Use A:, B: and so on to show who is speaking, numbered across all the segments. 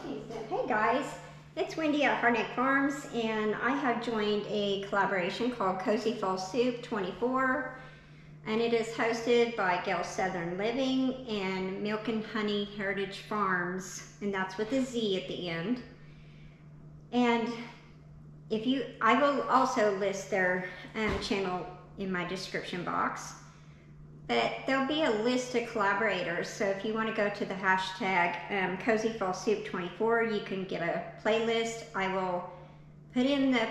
A: Hey guys, it's Wendy at Hardneck Farms, and I have joined a collaboration called Cozy Fall Soup 24, and it is hosted by Gale Southern Living and Milk and Honey Heritage Farms, and that's with a Z at the end. And I will also list their channel in my description box. But there'll be a list of collaborators, so if you want to go to the hashtag Cozy Fall Soup 24, you can get a playlist. I will put in the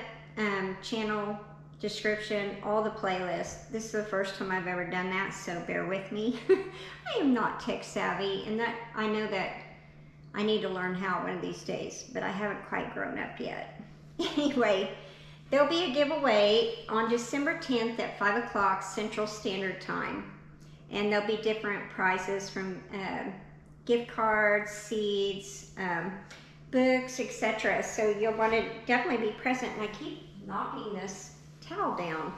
A: channel description all the playlists. This is the first time I've ever done that, so bear with me. I am not tech savvy, and that I know that I need to learn how one of these days, but I haven't quite grown up yet. Anyway, there'll be a giveaway on December 10th at 5 o'clock Central Standard Time. And there'll be different prizes from gift cards, seeds, books, etc. So you'll want to definitely be present. And I keep knocking this towel down.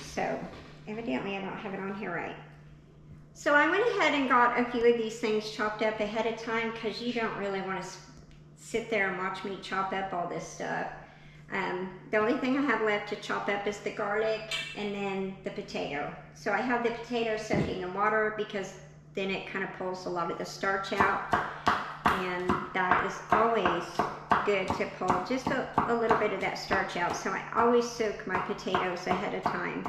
A: So evidently I don't have it on here right. So I went ahead and got a few of these things chopped up ahead of time because you don't really want to sit there and watch me chop up all this stuff. The only thing I have left to chop up is the garlic and then the potato. So I have the potato soaking in water because then it kind of pulls a lot of the starch out, and that is always good to pull just a little bit of that starch out. So I always soak my potatoes ahead of time.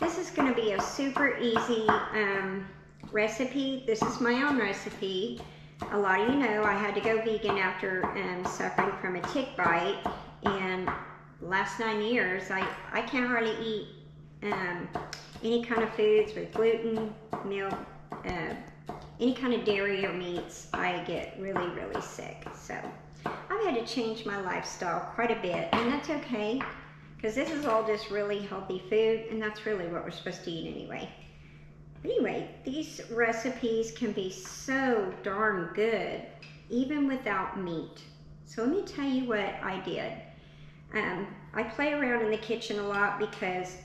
A: This is going to be a super easy recipe. This is my own recipe. A lot of you know I had to go vegan after suffering from a tick bite. And last 9 years, I can't really eat any kind of foods with gluten, milk, any kind of dairy or meats. I get really, really sick. So I've had to change my lifestyle quite a bit, and that's okay, because this is all just really healthy food, and that's really what we're supposed to eat anyway. Anyway, these recipes can be so darn good, even without meat. So let me tell you what I did. I play around in the kitchen a lot because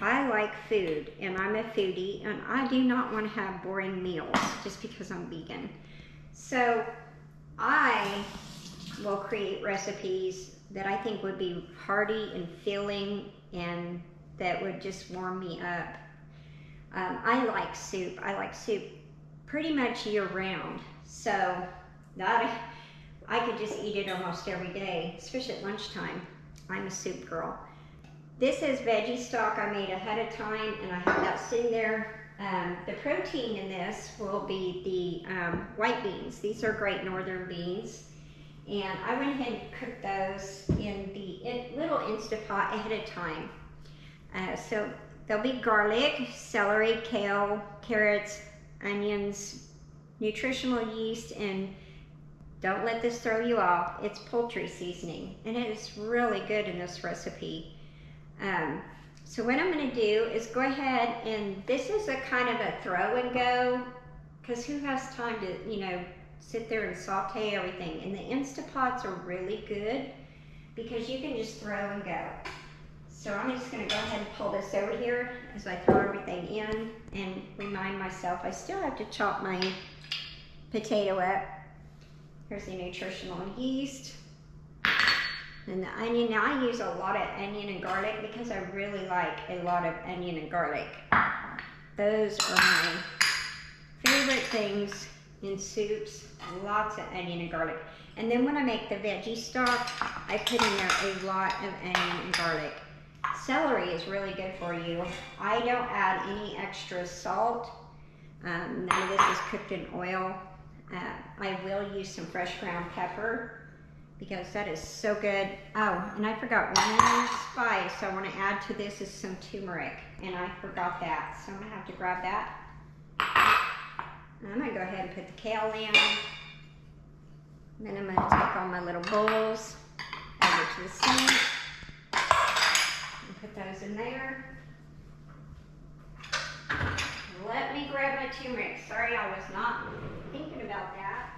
A: I like food, and I'm a foodie, and I do not want to have boring meals just because I'm vegan. So I will create recipes that I think would be hearty and filling and that would just warm me up. I like soup. I like soup pretty much year round. So that I could just eat it almost every day, especially at lunchtime. I'm a soup girl. This is veggie stock I made ahead of time, and I have that sitting there. The protein in this will be the white beans. These are Great Northern beans. And I went ahead and cooked those in the little Instapot ahead of time. So there'll be garlic, celery, kale, carrots, onions, nutritional yeast, and don't let this throw you off. It's poultry seasoning, and it is really good in this recipe. So what I'm going to do is go ahead, and this is a kind of a throw and go, because who has time to, sit there and saute everything? And the Instapots are really good because you can just throw and go. So I'm just going to go ahead and pull this over here as I throw everything in and remind myself I still have to chop my potato up. Here's the nutritional yeast and the onion. Now I use a lot of onion and garlic because I really like a lot of onion and garlic. Those are my favorite things in soups, lots of onion and garlic. And then when I make the veggie stock, I put in there a lot of onion and garlic. Celery is really good for you. I don't add any extra salt. None of this is cooked in oil. I will use some fresh ground pepper because that is so good. Oh, and I forgot one more spice I want to add to this is some turmeric, and I forgot that. So I'm going to have to grab that. And I'm going to go ahead and put the kale in. Then I'm going to take all my little bowls over to the sink and put those in there. Let me grab my turmeric. Sorry, I was not thinking about that.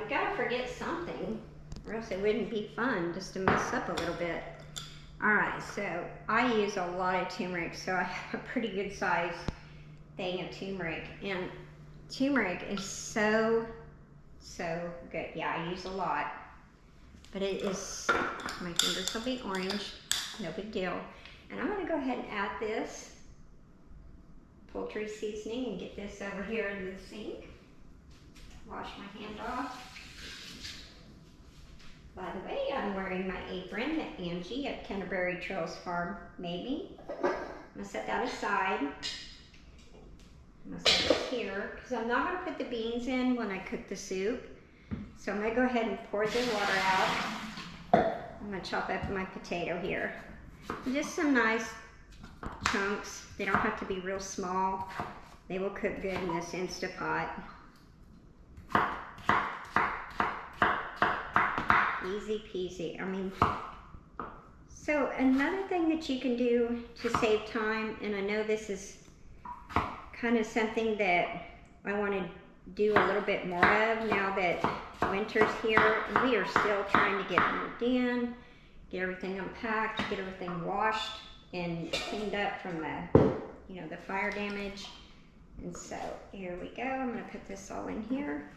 A: Gotta forget something, or else it wouldn't be fun just to mess up a little bit. Alright, so I use a lot of turmeric, so I have a pretty good size thing of turmeric, and turmeric is so good. Yeah, I use a lot, but it is, my fingers will be orange, no big deal. And I'm gonna go ahead and add this poultry seasoning and get this over here in the sink. Wash my hand off. By the way, I'm wearing my apron that Angie at Canterbury Trails Farm made me. I'm gonna set that aside. I'm gonna set it here because I'm not gonna put the beans in when I cook the soup. So I'm gonna go ahead and pour the water out. I'm gonna chop up my potato here. Just some nice chunks. They don't have to be real small. They will cook good in this Instapot. Easy peasy. I mean, so another thing that you can do to save time, and I know this is kind of something that I want to do a little bit more of now that winter's here, and we are still trying to get moved in, get everything unpacked, get everything washed and cleaned up from the, you know, the fire damage. And so here we go. I'm going to put this all in here.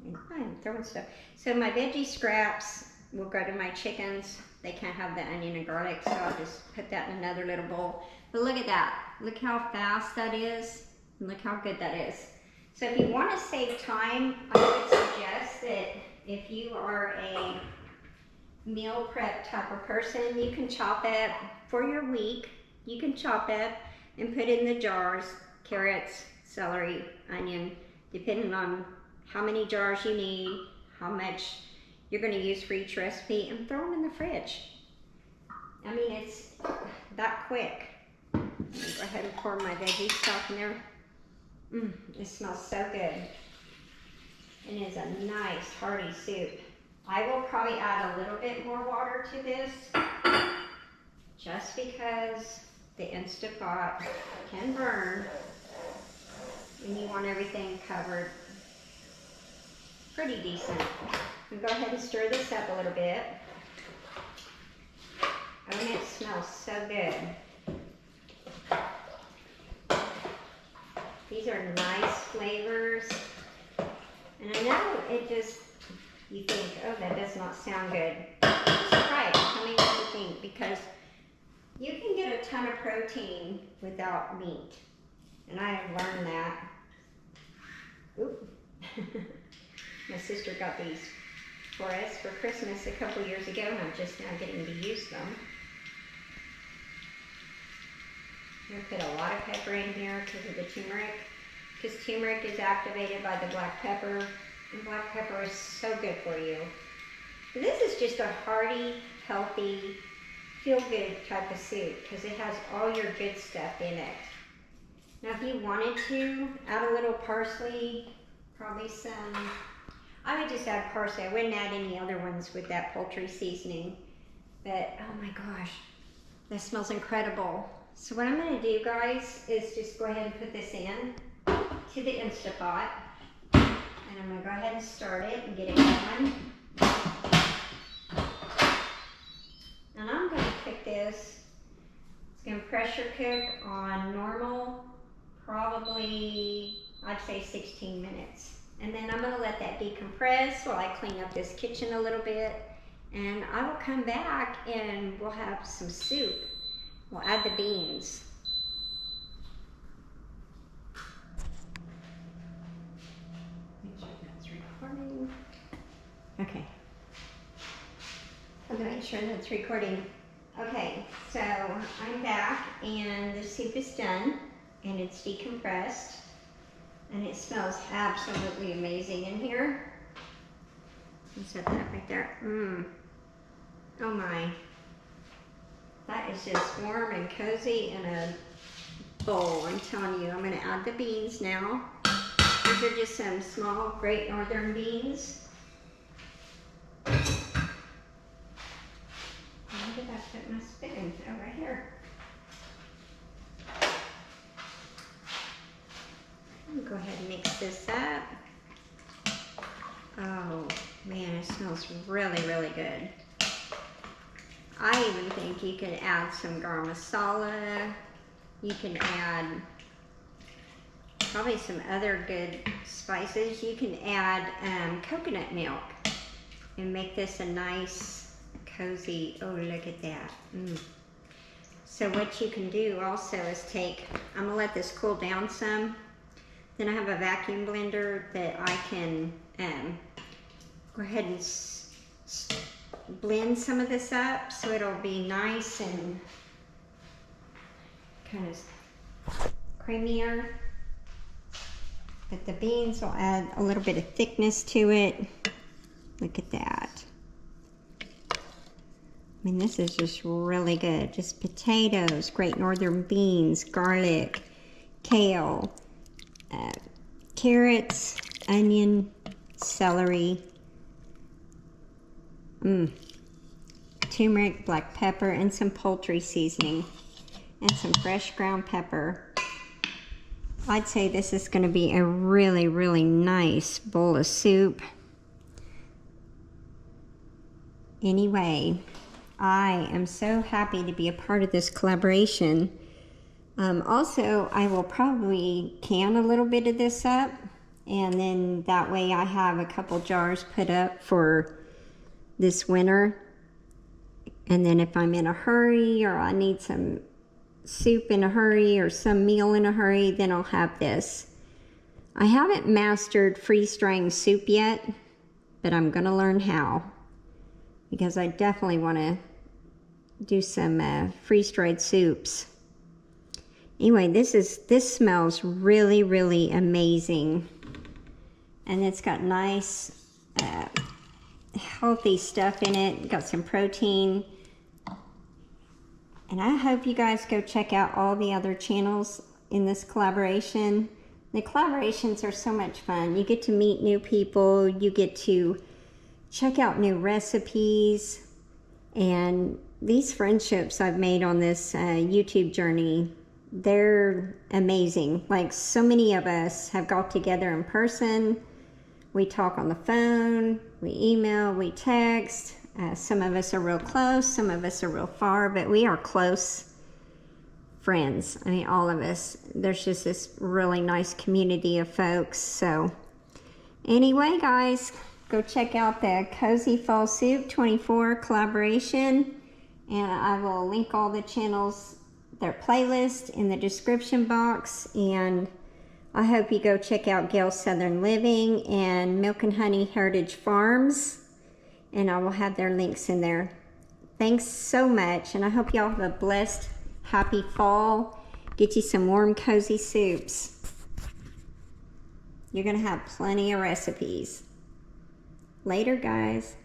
A: And I'm throwing stuff. So my veggie scraps will go to my chickens. They can't have the onion and garlic, so I'll just put that in another little bowl. But look at that. Look how fast that is, and look how good that is. So if you want to save time, I would suggest that if you are a meal prep type of person, you can chop it for your week. You can chop it and put in the jars, carrots, celery, onion, depending on how many jars you need, how much you're going to use for each recipe, and throw them in the fridge. I mean, it's that quick. Let me go ahead and pour my veggie stock in there. It smells so good. It is a nice hearty soup. I will probably add a little bit more water to this just because the Instapot can burn and you want everything covered pretty decent. I'm gonna go ahead and stir this up a little bit. Oh, and it smells so good. These are nice flavors. And I know it just, you think, oh, that does not sound good. Just try it. Tell me what you think, because you can get a ton of protein without meat. And I have learned that. Oop. My sister got these for us for Christmas a couple years ago, and I'm just now getting to use them. I'm going to put a lot of pepper in here because of the turmeric, because turmeric is activated by the black pepper, and black pepper is so good for you. This is just a hearty, healthy, feel-good type of soup because it has all your good stuff in it. Now if you wanted to add a little parsley, probably some, I would just add parsley. I wouldn't add any other ones with that poultry seasoning. But oh my gosh, that smells incredible. So what I'm going to do, guys, is just go ahead and put this in to the Instapot. And I'm going to go ahead and start it and get it going. And I'm going to cook this. It's going to pressure cook on normal, probably, I'd say 16 minutes. And then I'm going to let that decompress while I clean up this kitchen a little bit. And I will come back and we'll have some soup. We'll add the beans. Make sure that's recording. Okay. I'm going to make sure that's recording. Okay, so I'm back and the soup is done and it's decompressed. And it smells absolutely amazing in here. I'll set that right there. Oh my. That is just warm and cozy in a bowl, I'm telling you. I'm going to add the beans now. These are just some small Great Northern beans. Where did I put my spoon? Oh, right here. Go ahead and mix this up. Oh man, it smells really, really good. I even think you could add some garam masala. You can add probably some other good spices. You can add coconut milk and make this a nice, cozy, oh, look at that. So what you can do also is take, I'm gonna let this cool down some. Then I have a vacuum blender that I can go ahead and blend some of this up so it'll be nice and kind of creamier. But the beans will add a little bit of thickness to it. Look at that. I mean, this is just really good. Just potatoes, great northern beans, garlic, kale, carrots, onion, celery, turmeric, black pepper, and some poultry seasoning, and some fresh ground pepper. I'd say this is going to be a really, really nice bowl of soup. Anyway, I am so happy to be a part of this collaboration. Also, I will probably can a little bit of this up, and then that way I have a couple jars put up for this winter. And then if I'm in a hurry or I need some soup in a hurry or some meal in a hurry, then I'll have this. I haven't mastered freeze-drying soup yet, but I'm gonna learn how, because I definitely want to do some freeze-dried soups. Anyway, this smells really, really amazing, and it's got nice healthy stuff in it. Got some protein. And I hope you guys go check out all the other channels in this collaboration. The collaborations are so much fun. You get to meet new people. You get to check out new recipes. And these friendships I've made on this YouTube journey, they're amazing. Like, so many of us have got together in person. We talk on the phone, we email, we text. Some of us are real close, some of us are real far, but we are close friends. I mean, all of us. There's just this really nice community of folks. So anyway, guys, go check out the Cozy Fall Soup 24 collaboration, and I will link all the channels, their playlist, in the description box. And I hope you go check out Gail's Southern Living and Milk and Honey Heritage Farms, and I will have their links in there. Thanks so much, and I hope y'all have a blessed, happy fall. Get you some warm, cozy soups. You're gonna have plenty of recipes. Later, guys.